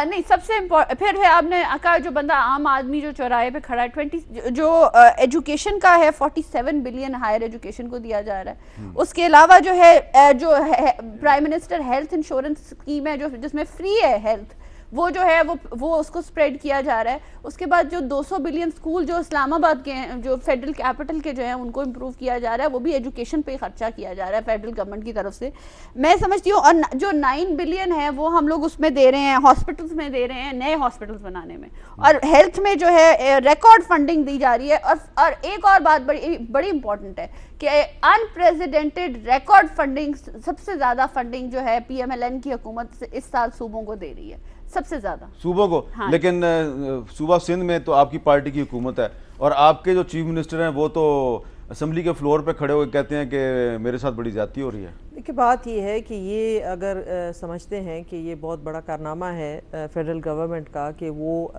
नहीं, सबसे इम्पोर्टेंट फिर है आपने कहा जो बंदा आम आदमी जो चौराहे पे खड़ा है, जो एजुकेशन का है 47 बिलियन हायर एजुकेशन को दिया जा रहा है। उसके अलावा जो है prime minister health insurance scheme है, जो जिसमें फ्री है हेल्थ, वो जो है वो उसको स्प्रेड किया जा रहा है। उसके बाद जो 200 बिलियन स्कूल जो इस्लामाबाद के हैं, जो फेडरल कैपिटल के जो हैं, उनको इम्प्रूव किया जा रहा है, वो भी एजुकेशन पे खर्चा किया जा रहा है फेडरल गवर्नमेंट की तरफ से, मैं समझती हूँ। और जो 9 बिलियन है वो हम लोग उसमें दे रहे हैं, हॉस्पिटल्स में दे रहे हैं, नए हॉस्पिटल्स बनाने में, और हेल्थ में जो है रिकॉर्ड फंडिंग दी जा रही है। और एक और बात बड़ी इंपॉर्टेंट है कि अनप्रेसिडेंटेड रिकॉर्ड फंडिंग, सबसे ज्यादा फंडिंग जो है पीएमएलएन की हुकूमत से इस साल सूबों को दे रही है, सबसे ज्यादा
सूबों को।
हाँ।
लेकिन सूबा सिंध में तो आपकी पार्टी की हुकूमत है और आपके जो चीफ मिनिस्टर हैं वो तो असेंबली के फ्लोर पे खड़े होकर कहते हैं कि मेरे साथ बड़ी ज्यादती हो रही है।
देखिए बात ये है कि ये अगर समझते हैं कि ये बहुत बड़ा कारनामा है फेडरल गवर्नमेंट का कि वो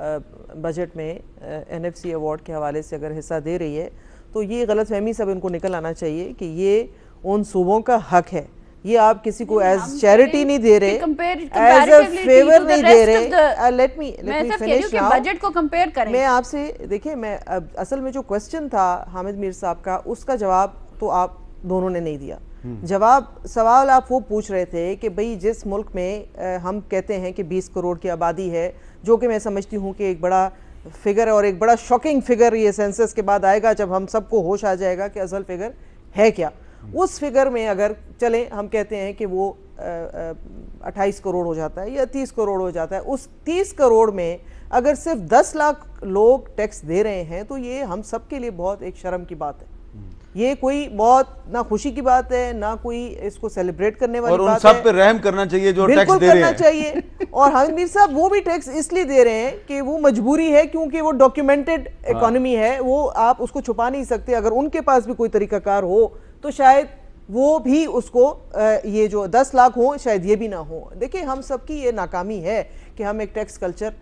बजट में एनएफसी अवार्ड के हवाले से अगर हिस्सा दे रही है, तो ये गलतफहमी सब इनको निकल आना चाहिए कि ये उन सूबों का हक है। ये आप किसी को एज चैरिटी नहीं दे रहे, एज अ फेवर नहीं दे रहे। Let me finish now.
Budget को कंपेयर करें।
मैं आपसे देखिए, मैं असल में जो क्वेश्चन था हामिद मीर साहब का, उसका जवाब तो आप दोनों ने नहीं दिया। सवाल आप वो पूछ रहे थे कि भाई जिस मुल्क में हम कहते हैं कि 20 करोड़ की आबादी है, जो कि मैं समझती हूँ कि एक बड़ा फिगर है और एक बड़ा शॉकिंग फिगर ये सेंसस के बाद आएगा जब हम सबको होश आ जाएगा कि असल फिगर है क्या। उस फिगर में अगर चले हम कहते हैं कि वो 28 करोड़ हो जाता है या 30 करोड़ हो जाता है, उस 30 करोड़ में अगर सिर्फ 10 लाख लोग टैक्स दे रहे हैं तो ये हम सब के लिए बहुत एक शर्म की बात है। ये कोई बहुत ना खुशी की बात है ना कोई इसको सेलिब्रेट करने वाली बात है।
और उन सब पे रहम करना चाहिए जो टैक्स दे रहे हैं।
चाहिए। और हामिद मीर साहब वो भी टैक्स इसलिए दे रहे हैं कि वो मजबूरी है, क्योंकि वो डॉक्यूमेंटेड इकोनॉमी है, वो आप उसको छुपा नहीं सकते। अगर उनके पास भी कोई तरीकाकार हो तो शायद वो भी उसको ये जो 10 लाख हो शायद ये भी ना हो। देखिए हम सबकी ये नाकामी है कि हम एक टैक्स कल्चर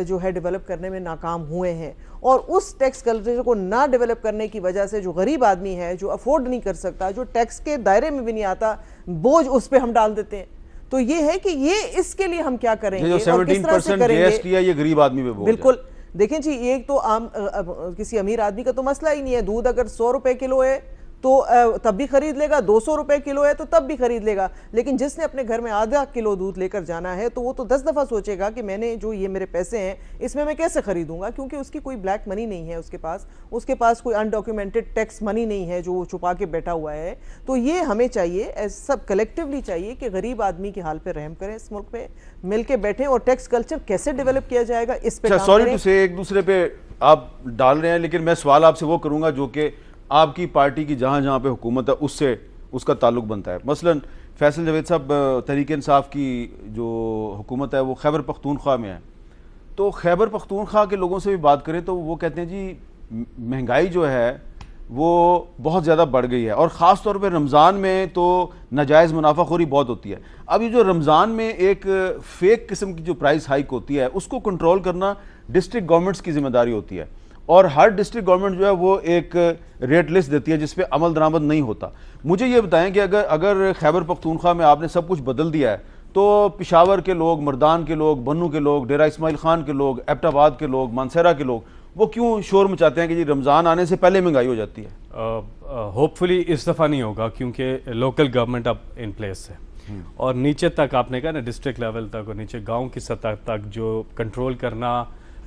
जो है डेवलप करने में नाकाम हुए हैं, और उस टैक्स कल्चर को ना डेवलप करने की वजह से जो गरीब आदमी है, जो अफोर्ड नहीं कर सकता, जो टैक्स के दायरे में भी नहीं आता, बोझ उस पर हम डाल देते हैं। तो ये है कि ये इसके लिए हम क्या करेंगे
जो 17% जीएसटी है ये गरीब आदमी पे बोझ है।
बिल्कुल। देखें जी, एक तो आम किसी अमीर आदमी का तो मसला ही नहीं है। दूध अगर 100 रुपए किलो है तो तब भी खरीद लेगा, 200 रुपए किलो है तो तब भी खरीद लेगा। लेकिन जिसने अपने घर में आधा किलो दूध लेकर जाना है तो वो तो 10 दफ़ा सोचेगा कि मैंने जो ये मेरे पैसे हैं इसमें मैं कैसे खरीदूंगा, क्योंकि उसकी कोई ब्लैक मनी नहीं है उसके पास कोई अनडॉक्यूमेंटेड टैक्स मनी नहीं है जो वो छुपा के बैठा हुआ है। तो ये हमें चाहिए, सब कलेक्टिवली चाहिए कि गरीब आदमी के हाल पे रहम करें, इस मुल्क में मिल के बैठें, और टैक्स कल्चर कैसे डेवलप किया जाएगा इस पे।
सॉरी टू से एक दूसरे पे आप डाल रहे हैं, लेकिन मैं सवाल आपसे वो करूंगा जो कि आपकी पार्टी की जहां जहां पे हुकूमत है उससे उसका ताल्लुक बनता है। मसलन फैसल जावेद साहब तहरीक इंसाफ की जो हुकूमत है वो खैबर पख्तूनख्वा में है, तो खैबर पख्तूनख्वा के लोगों से भी बात करें तो वो कहते हैं जी महंगाई जो है वो बहुत ज़्यादा बढ़ गई है, और ख़ास तौर पे रमज़ान में तो नाजायज़ मुनाफाखोरी बहुत होती है। अब ये जो रमज़ान में एक फ़ेक किस्म की जो प्राइस हाइक होती है उसको कंट्रोल करना डिस्ट्रिक्ट गवर्नमेंट्स की जिम्मेदारी होती है, और हर डिस्ट्रिक्ट गवर्नमेंट जो है वो एक रेट लिस्ट देती है जिस पे अमल दरामद नहीं होता। मुझे ये बताएं कि अगर खैबर पख्तूनख्वा में आपने सब कुछ बदल दिया है तो पिशावर के लोग, मर्दान के लोग, बन्नू के लोग, डेरा इस्माइल खान के लोग, एबटाबाद के लोग, मानसेरा के लोग, वो क्यों शोर मचाते हैं कि जी रमज़ान आने से पहले महंगाई हो जाती है?
होपफुली इस दफ़ा नहीं होगा क्योंकि लोकल गवर्नमेंट अब इन प्लेस है, और नीचे तक आपने कहा ना डिस्ट्रिक्ट लेवल तक और नीचे गाँव की सतह तक जो कंट्रोल करना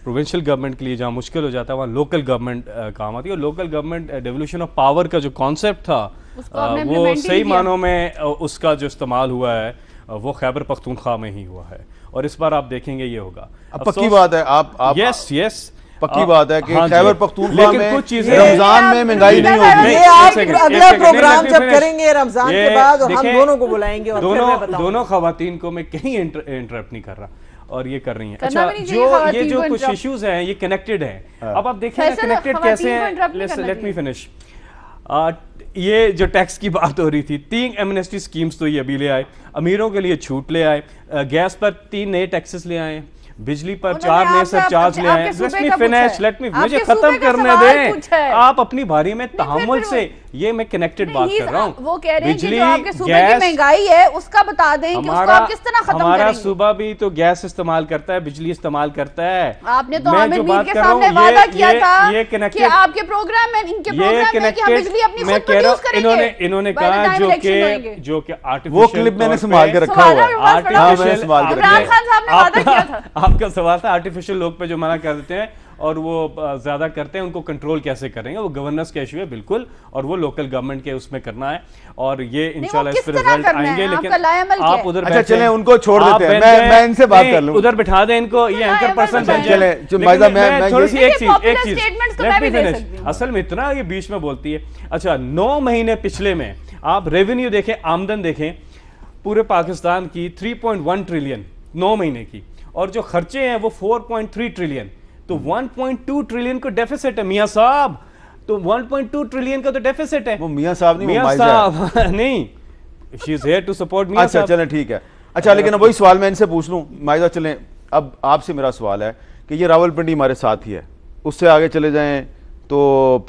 प्रोविंशियल गवर्नमेंट के लिए जहाँ मुश्किल हो जाता है वहाँ लोकल गवर्नमेंट काम आती है। और local government devolution of power का जो कॉन्सेप्ट था वो सही मानों में उसका जो इस्तेमाल हुआ है वो खैबर पख्तूनख्वा में ही हुआ है, और इस बार आप देखेंगे ये होगा।
पक्की बात है, आप
यस
पक्की बात है कि खैबर पख्तूनख्वा में
कुछ चीजें
रमजान में महंगाई नहीं होगी।
अगला प्रोग्राम जब करेंगे रमजान के बाद और हम दोनों को बुलाएंगे, और
दोनों खवातीन को मैं कहीं इंटरप्ट नहीं कर रहा और ये कर रही हैं। अच्छा, ये जो कुछ इश्यूज हैं ये कनेक्टेड हैं। अब आप देखिए कनेक्टेड कैसे हैं। Let me finish. ये जो टैक्स की बात हो रही थी, 3 एमनेस्टी स्कीम्स तो ये अभी ले आए, अमीरों के लिए छूट ले आए, गैस पर 3 नए टैक्सेस ले आए, बिजली पर 4 नए सरचार्ज ले आए। लेट मी मुझे खत्म करने दें। आप अपनी बारी में तहम्मुल से, ये मैं कनेक्टेड बात कर रहा हूँ।
वो कह रहे हैं कि जो आपके सूबे की महंगाई है उसका बता दें कि उसको आप किस तरह खत्म करेंगे।
हमारा सूबा भी तो गैस इस्तेमाल करता है, बिजली इस्तेमाल करता है।
आपने तो आमिर मीर के सामने वादा किया था कि आपके प्रोग्राम में, इनके प्रोग्राम में कि हम बिजली अपनी खुद प्रोड्यूस करेंगे।
इन्होंने कहा जो कि आर्टिफिशियल,
वो क्लिप मैंने संभाल के रखा हुआ है,
इमरान खान साहब ने वादा किया था।
आपका सवाल था आर्टिफिशियल लोग पे जो मना कर देते हैं, और वो ज़्यादा करते हैं, उनको कंट्रोल कैसे करेंगे, वो गवर्नेंस का इशू है बिल्कुल, और वो लोकल गवर्नमेंट के उसमें करना है, और ये इंशाल्लाह इस पर रिजल्ट आएंगे। लेकिन आप उधर
अच्छा चलें, उनको छोड़ देते हैं, मैं इनसे बात कर लूं,
उधर बिठा दें इनको, ये एंकर पर्सन बन जाए। थोड़ी सी एक चीज, असल में इतना ये बीच में बोलती है। अच्छा 9 महीने पिछले में आप रेवेन्यू देखें, आमदन देखें, पूरे पाकिस्तान की 3.1 ट्रिलियन 9 महीने की, और जो खर्चे हैं वो 4.3 ट्रिलियन, तो 1.2 ट्रिलियन को डेफिसिट है मियां साहब, तो 1.2 ट्रिलियन का तो डेफिसिट है।
वो मियां साहब नहीं,
मियां साहब नहीं, she is here to support मियां साहब।
अच्छा चलें ठीक है। अच्छा लेकिन वही सवाल मैं इनसे पूछ लूं, माइजा चलें, अब आपसे मेरा सवाल है कि ये रावलपिंडी हमारे साथ ही है, उससे आगे चले जाएं तो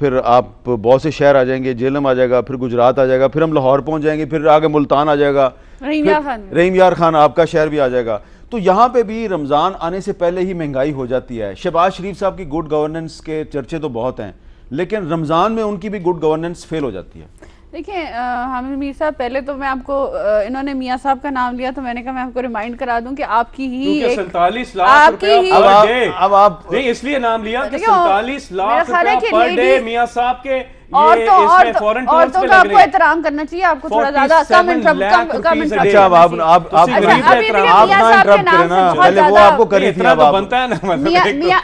फिर आप बहुत से शहर आ जाएंगे, जेलम आ जाएगा, फिर गुजरात आ जाएगा, फिर हम लाहौर पहुंच जाएंगे, फिर आगे मुल्तान आ जाएगा, रहीम यार खान आपका शहर भी आ जाएगा। तो यहाँ पे भी रमज़ान आने से पहले ही महंगाई हो जाती है। शहबाज शरीफ साहब की गुड गवर्नेंस के चर्चे तो बहुत हैं, लेकिन रमज़ान में उनकी भी गुड गवर्नेंस फेल हो जाती है।
देखिए हामिद मीर साहब, पहले तो मैं आपको, इन्होंने मियां साहब का नाम लिया तो मैंने कहा मैं आपको रिमाइंड करा दूं कि आपकी ही
47 लाख रुपया
अब आप
नहीं इसलिए नाम लिया कि 47 लाख रुपया पर डे मियां साहब के,
औरतों का आपको एहतराम करना चाहिए, आपको थोड़ा ज्यादा
अच्छा
बनता है ना,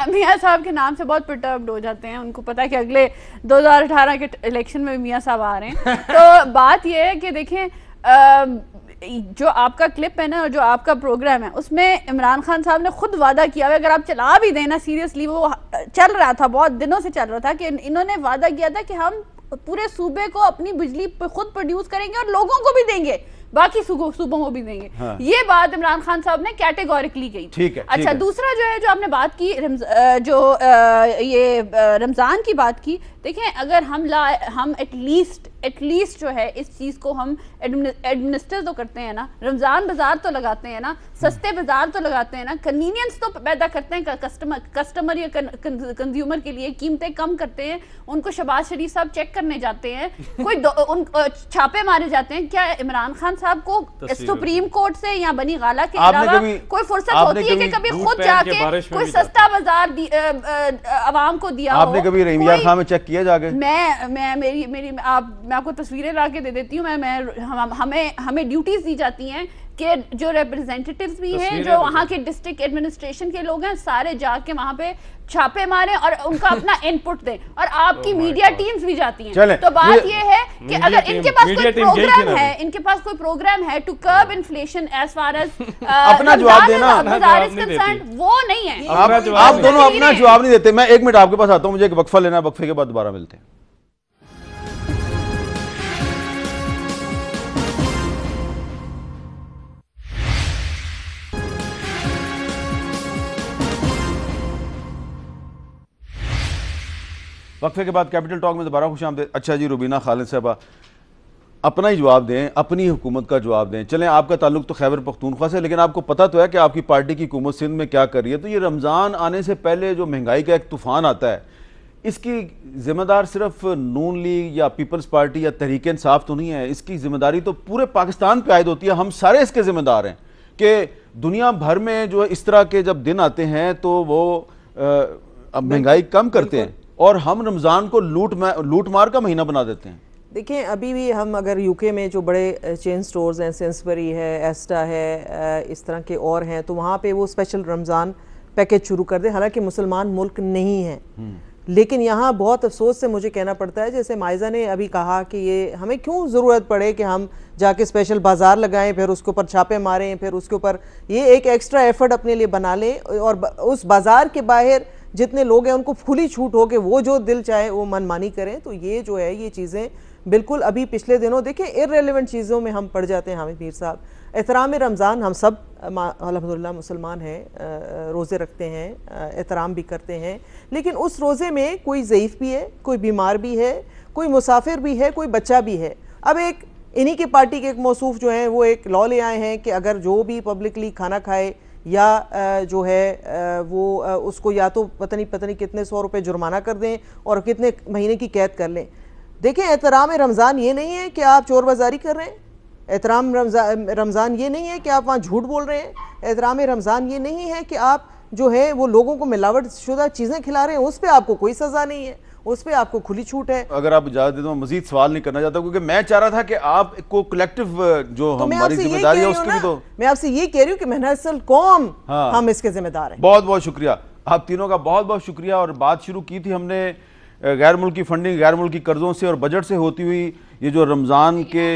मियां साहब के नाम से बहुत पर्टर्ब्ड हो जाते हैं, उनको पता है कि अगले 2018 के इलेक्शन में मियां साहब आ रहे हैं। तो बात यह है कि देखें जो आपका क्लिप है ना और जो आपका प्रोग्राम है उसमें इमरान खान साहब ने खुद वादा किया, अगर आप चला भी देना सीरियसली, वो चल रहा था, बहुत दिनों से चल रहा था कि इन्होंने वादा किया था कि हम पूरे सूबे को अपनी बिजली खुद प्रोड्यूस करेंगे और लोगों को भी देंगे, बाकी सूबों को भी देंगे। हाँ। ये बात इमरान खान साहब ने कैटेगोरिकली कही।
ठीक है।
अच्छा दूसरा जो है, जो आपने बात की ये रमजान की बात की, देखें अगर हम एटलीस्ट जो है इस चीज को हम एडमिनिस्टर तो करते हैं ना, रमजान बाजार तो लगाते हैं ना, सस्ते बाजार तो लगाते हैं ना, कन्वीनियंस तो पैदा करते हैं कस्टमर या कंज्यूमर के लिए, कीमतें कम करते हैं, उनको शहबाज शरीफ साहब चेक करने जाते हैं, कोई छापे मारे जाते हैं। क्या इमरान खान साहब को सुप्रीम कोर्ट से या बनी गाला के अलावा कोई फुर्सत होती है कि कभी खुद जाके कोई सस्ता बाजार आवाम को दिया?
आपने कभी रहीम यार खान में चेक किया जाके?
मैं आपको तस्वीरें ला के दे देती हूँ। हमें ड्यूटीज दी जाती हैं कि जो रिप्रेजेंटेटिव्स भी हैं, जो वहाँ के डिस्ट्रिक्ट एडमिनिस्ट्रेशन के लोग हैं, सारे जाके वहाँ पे छापे मारें और उनका अपना इनपुट दें, और आपकी मीडिया टीम्स भी जाती हैं। तो बात ये है कि अगर इनके पास कोई प्रोग्राम है to curb inflation as far as
अपना जवाब देना,
वो नहीं है।
आप दोनों अपना जवाब नहीं देते। मैं 1 मिनट आपके पास आता हूँ, मुझे एक वक्फा लेना है, वक्फे के बाद दोबारा मिलते हैं। वक्फे के बाद कैपिटल टॉक में दोबारा खुशामदीद। अच्छा जी रुबीना खालिद साहबा, अपना ही जवाब दें, अपनी हुकूमत का जवाब दें। चलें आपका ताल्लुक तो खैबर पख्तूनख्वा से, लेकिन आपको पता तो है कि आपकी पार्टी की हुकूमत सिंध में क्या कर रही है। तो ये रमज़ान आने से पहले जो महंगाई का एक तूफ़ान आता है, इसकी जिम्मेदार सिर्फ नून लीग या पीपल्स पार्टी या तहरीक इंसाफ तो नहीं है, इसकी जिम्मेदारी तो पूरे पाकिस्तान पर आयद होती है। हम सारे इसके जिम्मेदार हैं कि दुनिया भर में जो इस तरह के जब दिन आते हैं तो वो महंगाई कम करते हैं और हम रमज़ान को लूट मार का महीना बना देते हैं।
देखिए अभी भी हम अगर यूके में जो बड़े चेन स्टोर्स हैं, सेंसबरी है, एस्टा है, इस तरह के और हैं, तो वहाँ पे वो स्पेशल रमज़ान पैकेज शुरू कर दे। हालांकि मुसलमान मुल्क नहीं है, लेकिन यहाँ बहुत अफसोस से मुझे कहना पड़ता है, जैसे माइजा ने अभी कहा कि ये हमें क्यों ज़रूरत पड़े कि हम जाके स्पेशल बाज़ार लगाएं, फिर उसके ऊपर छापे मारें, फिर उसके ऊपर ये एक एक्स्ट्रा एफर्ट अपने लिए बना लें और उस बाज़ार के बाहर जितने लोग हैं उनको खुली छूट हो कि वो जो दिल चाहे वो मनमानी करें। तो ये जो है ये चीज़ें बिल्कुल अभी पिछले दिनों देखें इर्रेलेवेंट चीज़ों में हम पड़ जाते हैं। हामिद मीर साहब, एहतराम रमज़ान, हम सब अल्हम्दुलिल्लाह मुसलमान हैं, रोज़े रखते हैं, एहतराम भी करते हैं, लेकिन उस रोज़े में कोई ज़ईफ़ भी है, कोई बीमार भी है, कोई मुसाफिर भी है, कोई बच्चा भी है। अब एक इन्हीं की पार्टी के एक मौसूफ जो हैं वो एक लॉ ले आए हैं कि अगर जो भी पब्लिकली खाना खाए या जो है वो उसको या तो पता नहीं कितने 100 रुपये जुर्माना कर दें और कितने महीने की कैद कर लें। देखें एहतराम रमज़ान ये नहीं है कि आप चोर बाज़ारी कर रहे हैं, एहतराम रमज़ान ये नहीं है कि आप वहाँ झूठ बोल रहे हैं, एहतराम रमज़ान ये नहीं है कि आप जो है वो लोगों को मिलावट शुदा चीज़ें खिला रहे हैं, उस पर आपको कोई सज़ा नहीं है, उस पर आपको खुली छूट है।
अगर आप इजाजत दें तो मैं मजीद सवाल नहीं करना चाहता, क्योंकि मैं चाह रहा था कि आपको कलेक्टिव जो हमारी जिम्मेदारी है उसकी भी तो
मैं आपसे ये कह रही हूँ कि महनसल कौम हम इसके जिम्मेदार हैं।
बहुत बहुत शुक्रिया आप तीनों का, बहुत बहुत शुक्रिया। और बात शुरू की थी हमने गैर मुल्की फंडिंग, गैर मुल्की कर्जों से और बजट से होती हुई ये जो रमज़ान के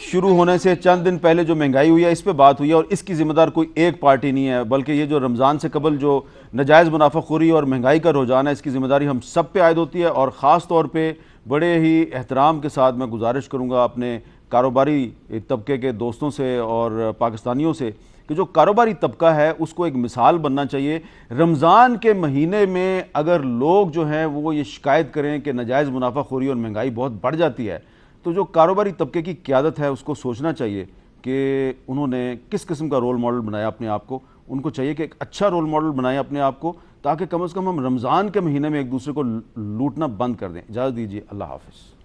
शुरू होने से चंद दिन पहले जो महंगाई हुई है इस पे बात हुई है। और इसकी जिम्मेदार कोई एक पार्टी नहीं है, बल्कि ये जो रमज़ान से कबल जो नाजायज़ मुनाफाखोरी और महंगाई का रुझान है इसकी जिम्मेदारी हम सब पे आयद होती है। और ख़ास तौर पे बड़े ही एहतराम के साथ मैं गुजारिश करूँगा अपने कारोबारी तबके के दोस्तों से और पाकिस्तानियों से कि जो कारोबारी तबका है उसको एक मिसाल बनना चाहिए। रमज़ान के महीने में अगर लोग जो हैं वो ये शिकायत करें कि नाजायज़ मुनाफाखोरी और महंगाई बहुत बढ़ जाती है, तो जो कारोबारी तबके की क़यादत है उसको सोचना चाहिए कि उन्होंने किस किस्म का रोल मॉडल बनाया अपने आप को। उनको चाहिए कि एक अच्छा रोल मॉडल बनाए अपने आप को, ताकि कम से कम हम रमज़ान के महीने में एक दूसरे को लूटना बंद कर दें। इजाज़त दीजिए, अल्लाह हाफ़िज़।